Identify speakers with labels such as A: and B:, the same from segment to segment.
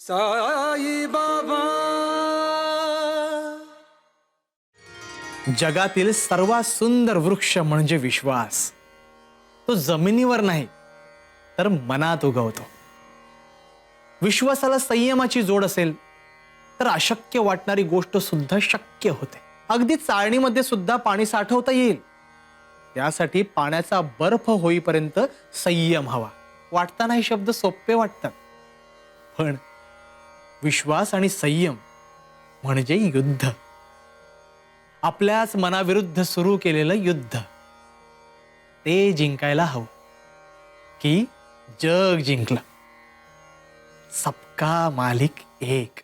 A: साई बाबा
B: जगातील सर्वात सुंदर वृक्ष म्हणजे विश्वास. तो जमिनीवर नाही तर मनात उगवतो. विश्वासाला संयमाची जोड असेल तर अशक्य वाटणारी गोष्ट सुद्धा शक्य होते. अगदी चाळणीमध्ये सुद्धा पाणी साठवता येईल. त्यासाठी पाण्याचा बर्फ होईपर्यंत संयम हवा. वाटताना हे शब्द सोपे वाटतात, पण विश्वास आणि संयम म्हणजे युद्ध. आपल्याच मनाविरुद्ध सुरू केलेलं युद्ध, ते जिंकायला हवं की जग जिंकलं. सबका मालिक एक.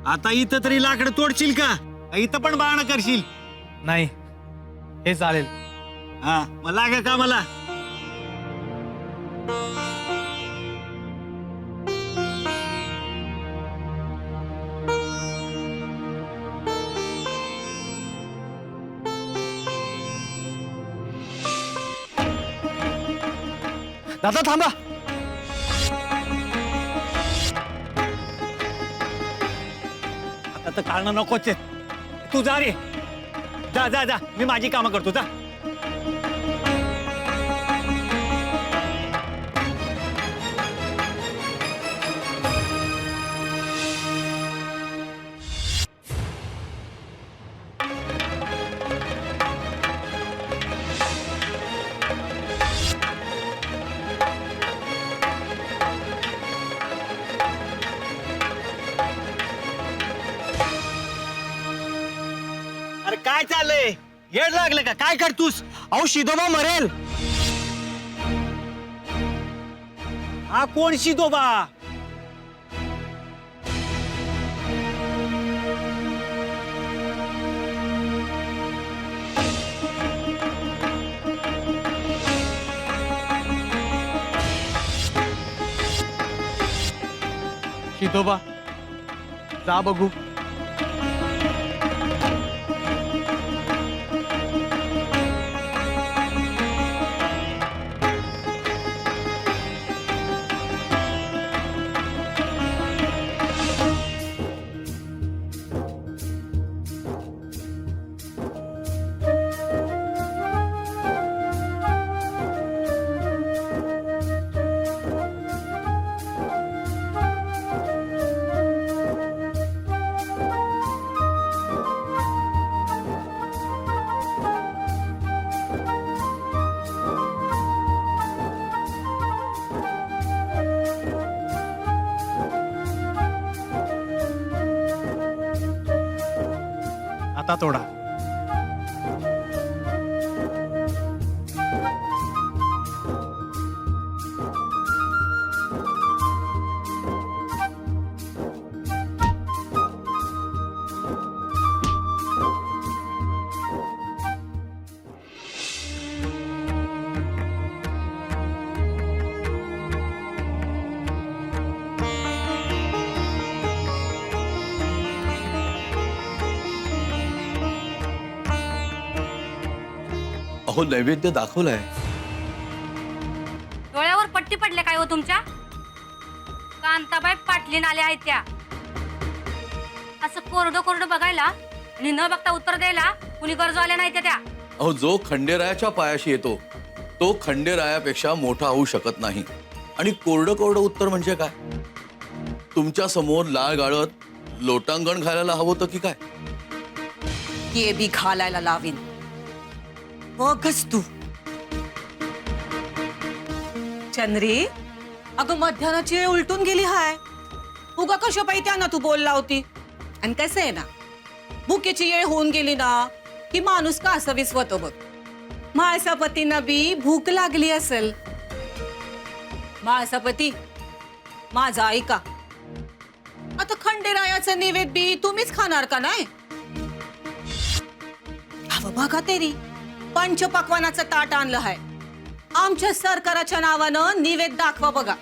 C: आता इथं तरी लाकडं तोडशील का? इथं पण बाण करशील?
B: नाही, हे चालेल.
C: हा, मग लागा का मला?
B: दादा थांबा.
C: आता तर कारणं नकोच आहेत. तू जा रे, जा जा जा, मी माझी कामं करतो. जा. अरे काय चाललंय? येड लागलं का? काय करतोस?
B: अहो शिदोबा मरेल.
C: हा कोण शिदोबा?
B: शिदोबा जा बघू. आता तोडा.
D: अहो नैवेद्य दाखवलाय.
E: डोळ्यावर पट्टी पडले काय हो तुमच्या? कांताबाई पाटलीन आल्या आहेत त्या. असं कोरडं कोरडं बघायला आणि न बघता उत्तर द्यायला कुणी गरजू आल्या नाही त्या.
D: अहो जो खंडेरायाच्या पायाशी येतो तो खंडेरायापेक्षा मोठा होऊ शकत नाही. आणि कोरडं कोरडं उत्तर म्हणजे काय? तुमच्या समोर लाळ गाळत लोटांगण घालायला हवं होतं की काय?
F: ये बी घालायला लावीन. बघच तू. चंद्री, अगं मध्यानाची वेळ उलटून गेली हाय. उगा कशा पाहिजे ना तू बोलला होती. आणि कसं आहे ना, भुकेची वेळ होऊन गेली ना की माणूस का असं विसवतो बघ. माळसापतींना बी भूक लागली असेल. माळसापती माझा ऐका, आता खंडेरायाचं नैवेद्य बी तुम्हीच खाणार का नाही? अहो बघा तेरी, पंचपक्वानाचं ताट आणलं आहे. आमच्या सरकाराच्या नावानं नैवेद्य दाखवा बघा.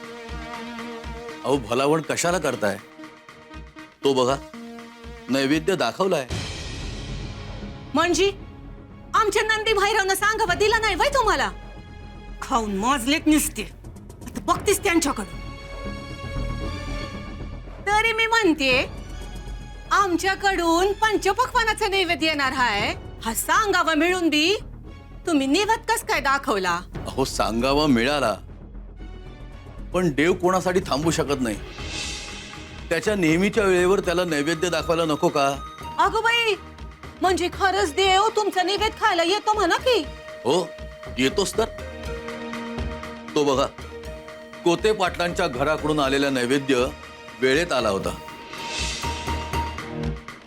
D: अहो भलावण कशाला करताय? तो बघा नैवेद्य दाखवलाय.
F: म्हणजे आमच्या नंदी भैरवनं सांगावा दिला नाही बाई तुम्हाला. खाऊन माजलेत निसते. आता बघतीस त्यांच्याकडे. तरी मी म्हणते आमच्याकडून पंचपक्वानाचा नैवेद्य येणार आहे. हा सांगावा मिळून बी तुम्ही निवत कस काय दाखवला.
D: अहो सांगावा मिळाला, पण देव कोणासाठी थांबू शकत नाही. त्याच्या नेहमीच्या वेळेवर त्याला नैवेद्य दाखवायला नको का?
F: अगं बाई, म्हणजे खरंच देव तुमचा नैवेद्य खायला येतो म्हणा की.
D: हो येतोच तर. तो बघा, कोते पाटलांच्या घराकडून आलेला नैवेद्य वेळेत आला होता.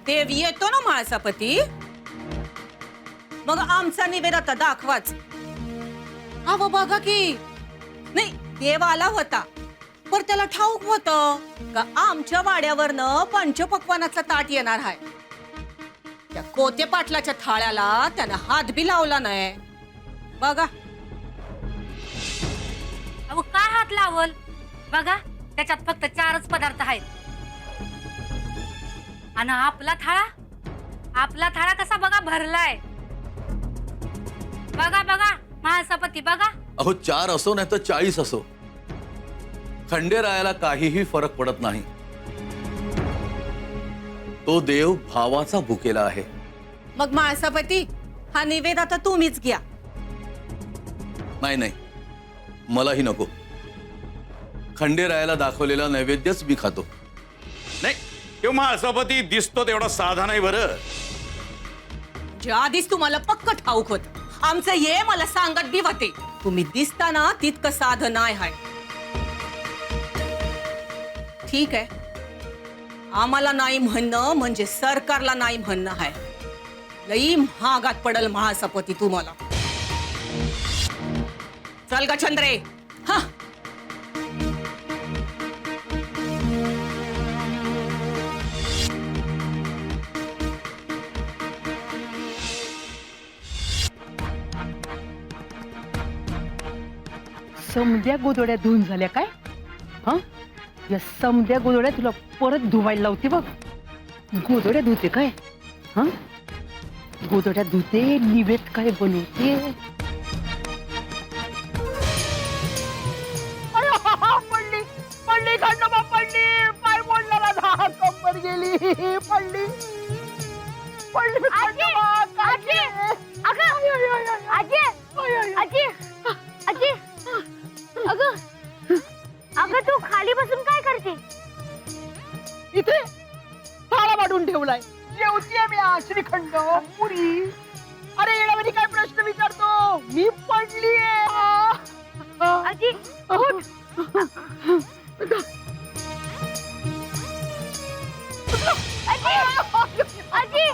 F: देव येतो ना माळसापती, मग आमचा नैवेद्य आता दाखवाच. अहो बघा की, नाही देव आला होता पर त्याला ठाऊक होत का आमच्या वाड्यावरनं पंचपक्वानाचा ताट येणार आहे. त्या कोते पाटलाच्या थाळ्याला त्यानं हात बी लावला नाही. बघा
E: अहो काय हात लावल? बघा त्याच्यात फक्त 4च पदार्थ आहेत. आणि आपला थाळा कसा बघा भरलाय. बघा बघा महासपती बघा.
D: अहो 4 असो नाही तर 40 असो, खंडेरायाला काहीही फरक पडत नाही. तो देव भावाचा भुकेला आहे.
F: मग माळसापती हा नैवेद्य आता तुम्हीच घ्या.
D: नाही नाही, मलाही नको. खंडेरायाला दाखवलेला नैवेद्यच मी खातो.
A: नाही तो महासभापती दिसतो तेवढा साधा नाही बरं.
F: ज्या आधीच तुम्हाला पक्क ठाऊक होत. आमचं ये मला सांगत बी होते. तुम्ही दिसताना तितकं साधं नाही हाय. ठीक आहे, आम्हाला नाही म्हणणं म्हणजे सरकारला नाही म्हणणं आहे. लई महागात पडल महासपती तुम्हाला. चल गा चंद्रे. हा
G: समद्या गोदड्या धुवून झाल्या काय? हा, या समद्या गोदड्या तुला परत धुवायला लावते बघ. गोदड्या धुते काय? हा, गोदड्या धुते, निवेद काय बनवते. पडली पडली खंडोबा पडली. पाय मोडला ना, कंबर गेली. पडली पडली खंडोबा. आजी आजी आजी अगं अगं तू खाली बसून काय करते? इथे थाळा वाढून ठेवलाय. जेवतीये मी श्रीखंड पुरी. अरे येण्यामध्ये काय प्रश्न विचारतो? मी पडलीये. आजी आजी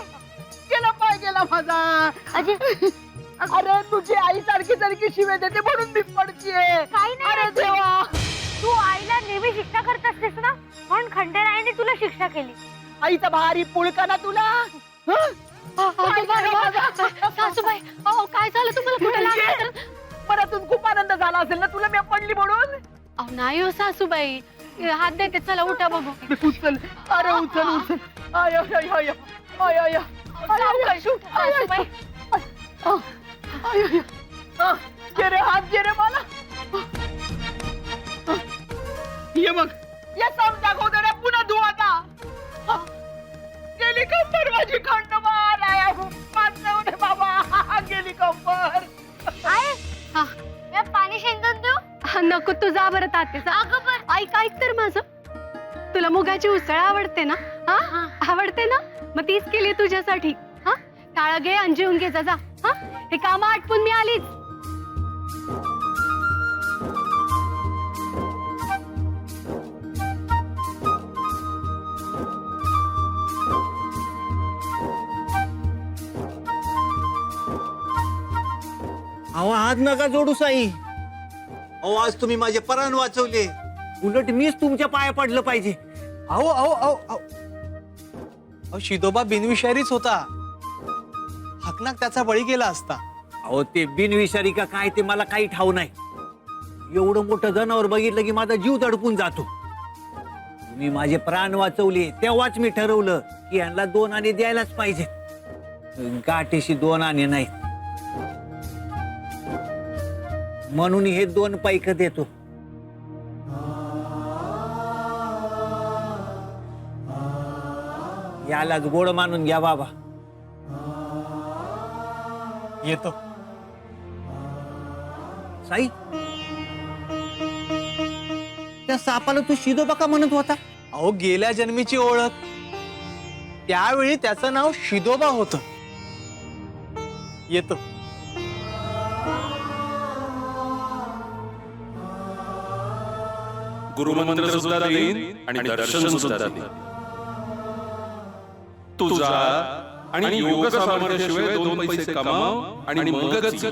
G: गेला पाय गेला माझा. आजी अरे तुझी आई सारखी सारखी शिवे देते म्हणून मी पडतीये. अरे देवा,
H: तू आईला नेहमी शिक्षा करत असतेस ना, म्हणून खंडेरायाने तुला शिक्षा केली.
G: आईचा भारी पुळका ना तुला.
H: सासूबाई अहो काय झालं तुम्हाला? कुठे लागलं?
G: परतून खूप आनंद झाला असेल ना तुला मी पडली म्हणून.
H: अहो नाही हो सासूबाई, हात देते, चला उठा बघू.
G: उचल. अरे उचल उचल. I I I I I I I.
H: सासूबाई
G: गेरे हात गेरे मला. ये मग या समजा गोदड्या पुन्हा धुवा आता. गेली कंबर माझी खंडोबा. बाबा गेली कंबर.
H: मी पाणी शेंदून देऊ? नको, तू जा बरं तात्याचा. अगं पण ऐक ऐक तर माझं. तुला मुगाची उसळ आवडते ना? हा आवडते ना, मग तीच केली तुझ्यासाठी. हा टाळा घे आणि जेवून घे जा. हा हे काम आटपून मी आलीच.
C: अहो आज नका जोडू साई.
I: अहो आज तुम्ही माझे प्राण वाचवले.
C: उलट मीच तुमच्या पाया पडलं पाहिजे.
B: अहो अहो अहो अहो अहो, शिदोबा बिनविषारीच होता. हकनाक त्याचा बळी गेला असता.
C: अहो ते बिनविषारी का काय ते मला काही ठाऊ नाही. एवढं मोठं जनावर बघितलं की माझा जीव दडपून जातो. तुम्ही माझे प्राण वाचवले तेव्हाच मी ठरवलं की यांना 2 आणे द्यायलाच पाहिजे. गाठीशी 2 आणे नाही. म्हणून हे 2 पैक देतो. यालाच गोड मानून घ्या बाबा.
B: येतो.
C: साई, त्या सापाला तू शिदोबा का म्हणत होता?
B: अहो गेल्या जन्मीची ओळख. त्यावेळी त्याचं नाव शिदोबा होतं. येतो.
J: गुरुमंत्र सुद्धा देईन आणि दर्शन सुद्धा देईन. तुझा आणि योग सामर्थ्याशिवाय 2 पैसे कमाव आणि मगच ये.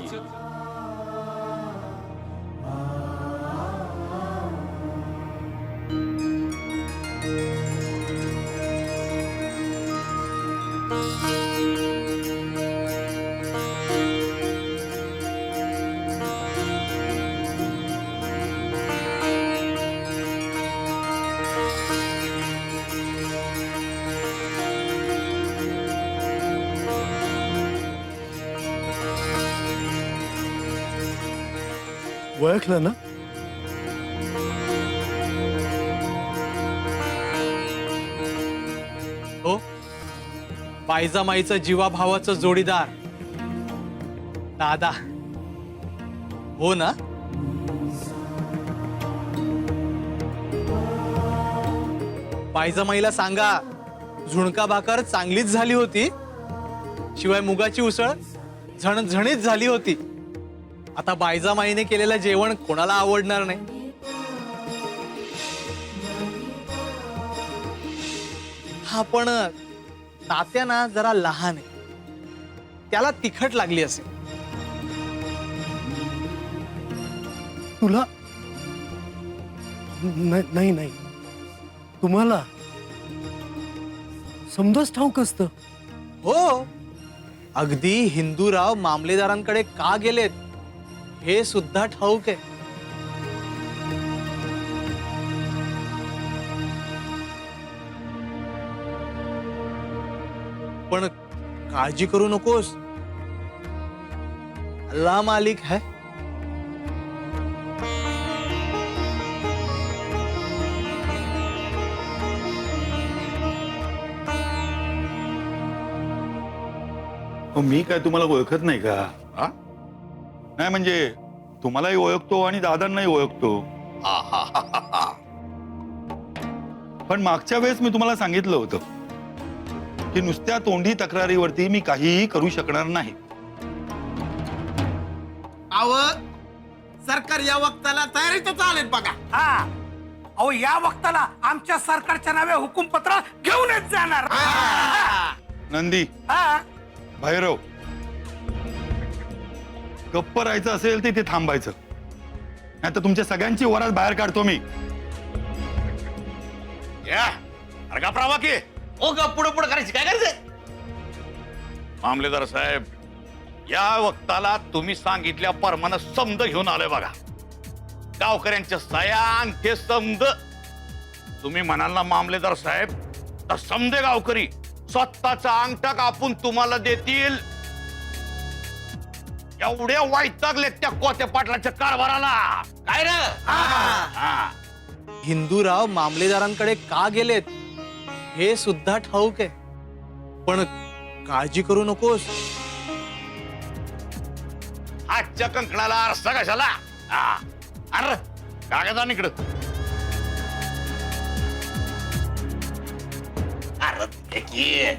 B: ओळखलं ना? हो, बायजामाईचं जीवाभावाचं जोडीदार दादा. हो ना? बायजामाईला सांगा झुणका भाकर चांगलीच झाली होती, शिवाय मुगाची उसळ झणझणीत झाली होती. आता बायजामाईने केलेलं जेवण कोणाला आवडणार नाही? हा पण तात्या ना जरा लहान आहे, त्याला तिखट लागली असेल.
K: तुला नाही नाही, तुम्हाला समजच ठाऊक असतं.
B: हो, अगदी हिंदूराव मामलेदारांकडे का गेलेत हे सुद्धा ठाऊक आहे. पण काळजी करू नकोस, अल्लाह मालिक है.
L: मी काय तुम्हाला ओळखत नाही का? हा? नाही म्हणजे तुम्हालाही ओळखतो आणि दादांनाही ओळखतो. पण मागच्या वेळेस मी तुम्हाला सांगितलं होतं की नुसत्या तोंडी तक्रारीवरती मी काहीही करू शकणार नाही.
I: सरकार या वक्ताला तयारीत चालेल बघा.
A: अहो या वक्ताला आमच्या सरकारच्या नावे हुकुमपत्र घेऊनच जाणार.
L: नंदी, भैरव, गप्प राहायचं असेल तर इथे थांबायचं, नाही तर तुमच्या सगळ्यांची वरात बाहेर काढतो मी.
A: पुढे पुढे करायची काय करायचंय? मामलेदार साहेब, या वक्ताला तुम्ही सांगितल्या परमानं समद घेऊन आलोय बघा. गावकऱ्यांच्या सया आणि ते समद तुम्ही म्हणाल ना मामलेदार साहेब, तर समदे गावकरी स्वतःचा अंगठा कापून तुम्हाला देतील. एवढ्या वैतागलेत त्या कोत्या पाटलाच्या कारभाराला. काय रे?
B: हिंदूराव मामलेदारांकडे का गेलेत हे सुद्धा ठाऊक आहे. पण काळजी करू नकोस.
A: आजच्या कंकणाला आरसा कशाला? अरे कागदा इकडं. अरे की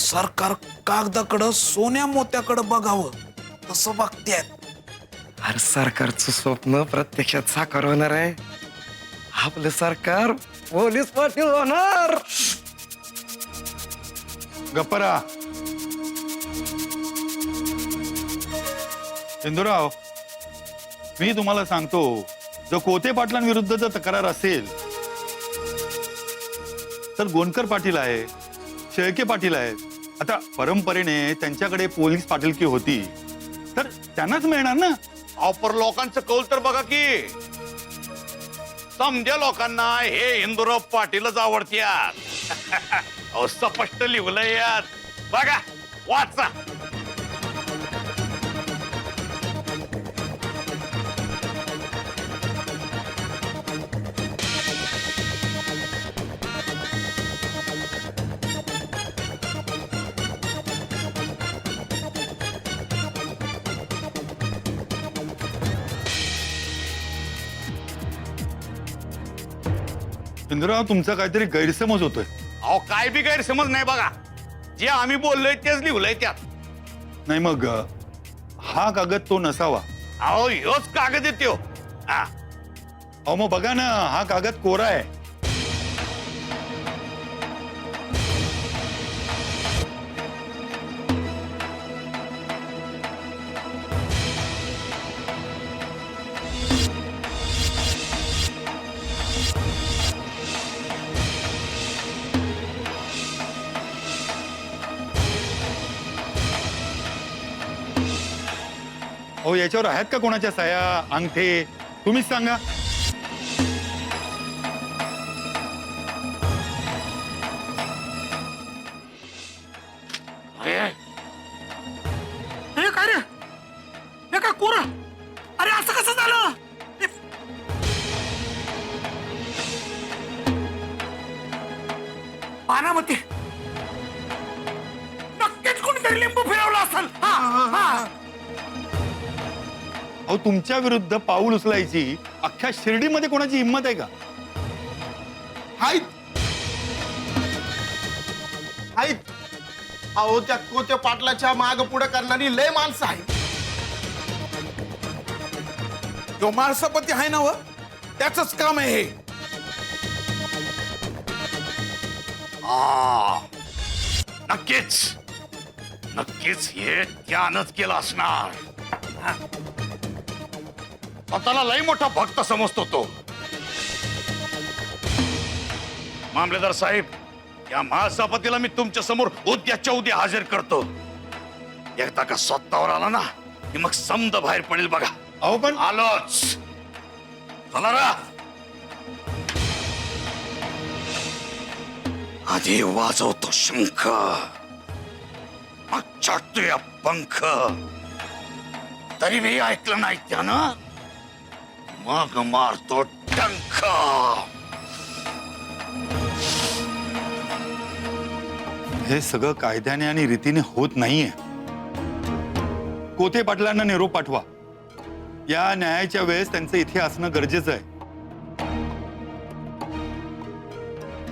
M: सरकार कागदाकडं सोन्या मोत्याकडं बघावं तसं बघतेत.
K: अरे सरकारचं स्वप्न प्रत्यक्षात साकार होणार आहे. आपलं सरकार पोलीस पाटील होणार.
L: गप्परा. हिंदूराव, मी तुम्हाला सांगतो, जर कोते पाटलांविरुद्धचा तक्रार असेल तर गोंडकर पाटील आहे, शेळके पाटील आहेत. आता परंपरेने त्यांच्याकडे पोलीस पाटीलकी होती तर त्यांनाच मिळणार ना.
A: ऑफर लोकांचं कौल तर बघा की समजा लोकांना हे इंदुराव पाटीलच आवडत्यात. अहो, स्पष्ट लिहिलंय यात बघा, वाचा.
L: इंद्रराव, तुमचा काहीतरी गैरसमज होतोय.
A: अहो, काय बी गैरसमज नाही बघा. जे आम्ही बोललोय तेच लिहिलंय त्यात.
L: नाही मग हा कागद तो नसावा.
A: अहो, ह्योच कागद येतो. हा,
L: अहो मग बघा ना, हा कागद कोरा आहे. अहो, याच्यावर आहेत का कोणाच्या सह्या, अंगठे? तुम्हीच सांगा.
M: हे काय रे? हे काय कोरा? अरे असं कसं झालं? पानामध्ये नक्कीच कोणीतरी लिंबू फिरवला असेल.
L: अहो, तुमच्या विरुद्ध पाऊल उचलायची अख्ख्या शिर्डीमध्ये कोणाची हिंमत आहे का?
I: आहेत. अहो, त्या कोते पाटलाच्या माग पुढे करणारी लय माणसं आहे.
M: जो माणसापती आहे ना व त्याच काम आहे हे.
A: नक्कीच नक्कीच हे त्यानंच केलं असणार. हा. स्वतःला लई मोठा भक्त समजतो तो. मामलेदार साहेब, या महासभापतीला मी तुमच्या समोर उद्याच्या उद्या हजर करतो. एकदा का स्वतःवर आला ना की मग समद बाहेर पडेल बघा.
L: अहो पण
A: आलोच. चला रा. आधी वाजवतो शंख, मग छाटतोय पंख. तरी मी ऐकलं नाही त्यानं, मग मारतो टंक.
L: हे सगळं कायद्याने आणि रीतीने होत नाहीये. कोते पाटलांना निरोप पाठवा. या न्यायाच्या वेळेस त्यांचं इथे असणं गरजेचं आहे.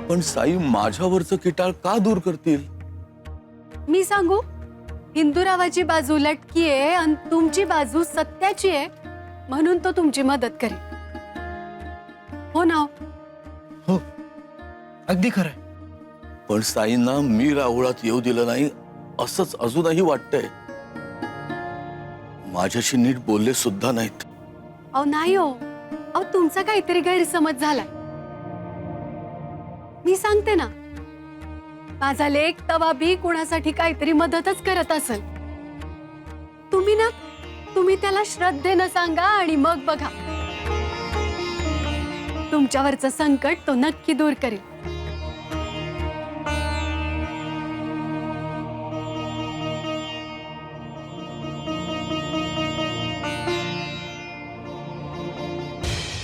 D: पण साई माझ्यावरचं किटाळ का दूर करतील?
H: मी सांगू, हिंदूरावाची बाजू लटकी आहे आणि तुमची बाजू सत्याची आहे, म्हणून तो तुमची मदत करेल. हो ना?
B: हो, अगदी खरंय.
D: पण साईंना मी राहुळात येऊ दिलं नाही असंच अजूनही वाटतंय. माझ्याशी नीट बोलले सुद्धा नाहीत.
H: अहो नाही हो, अहो तुमचा काहीतरी गैरसमज झालाय. मी सांगते ना, माझा लेक तवा बी कुणासाठी काहीतरी मदतच करत असेल. तुम्ही त्याला श्रद्धेनं सांगा आणि मग बघा, तुमच्यावरचं संकट तो नक्की दूर करेल.